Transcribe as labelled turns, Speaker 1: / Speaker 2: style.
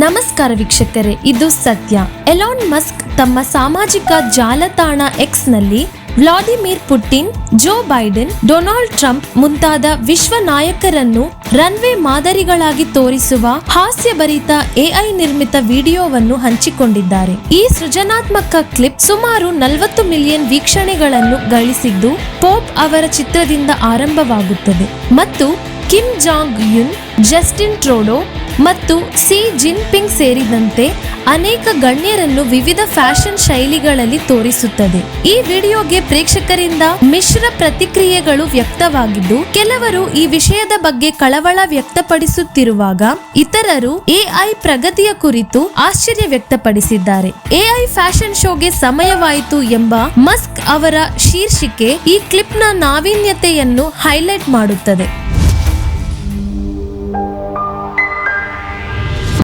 Speaker 1: ನಮಸ್ಕಾರ ವೀಕ್ಷಕರೇ, ಇದು ಸತ್ಯ. ಎಲಾನ್ ಮಸ್ಕ್ ತಮ್ಮ ಸಾಮಾಜಿಕ ಜಾಲತಾಣ ಎಕ್ಸ್ ನಲ್ಲಿ Vladimir Putin, Joe Biden, Donald Trump ಮುಂತಾದ ವಿಶ್ವ ನಾಯಕರನ್ನು ರನ್ವೇ ಮಾದರಿಗಳಾಗಿ ತೋರಿಸುವ ಹಾಸ್ಯಭರಿತ ಎಐ ನಿರ್ಮಿತ ವಿಡಿಯೋವನ್ನು ಹಂಚಿಕೊಂಡಿದ್ದಾರೆ. ಈ ಸೃಜನಾತ್ಮಕ ಕ್ಲಿಪ್ ಸುಮಾರು 40 ಮಿಲಿಯನ್ ವೀಕ್ಷಣೆಗಳನ್ನು ಗಳಿಸಿದ್ದು, ಪೋಪ್ ಅವರ ಚಿತ್ರದಿಂದ ಆರಂಭವಾಗುತ್ತದೆ ಮತ್ತು ಕಿಮ್ ಜಾಂಗ್ ಯುನ್, ಜಸ್ಟಿನ್ ಟ್ರೂಡೋ ಮತ್ತು ಸಿ ಜಿನ್ಪಿಂಗ್ ಸೇರಿದಂತೆ ಅನೇಕ ಗಣ್ಯರನ್ನು ವಿವಿಧ ಫ್ಯಾಷನ್ ಶೈಲಿಗಳಲ್ಲಿ ತೋರಿಸುತ್ತದೆ. ಈ ವಿಡಿಯೋಗೆ ಪ್ರೇಕ್ಷಕರಿಂದ ಮಿಶ್ರ ಪ್ರತಿಕ್ರಿಯೆಗಳು ವ್ಯಕ್ತವಾಗಿದ್ದು, ಕೆಲವರು ಈ ವಿಷಯದ ಬಗ್ಗೆ ಕಳವಳ ವ್ಯಕ್ತಪಡಿಸುತ್ತಿರುವಾಗ ಇತರರು ಎಐ ಪ್ರಗತಿಯ ಕುರಿತು ಆಶ್ಚರ್ಯ ವ್ಯಕ್ತಪಡಿಸಿದ್ದಾರೆ. ಎಐ ಫ್ಯಾಷನ್ ಶೋಗೆ ಸಮಯವಾಯಿತು ಎಂಬ ಮಸ್ಕ್ ಅವರ ಶೀರ್ಷಿಕೆ ಈ ಕ್ಲಿಪ್ನ ನಾವೀನ್ಯತೆಯನ್ನು ಹೈಲೈಟ್ ಮಾಡುತ್ತದೆ.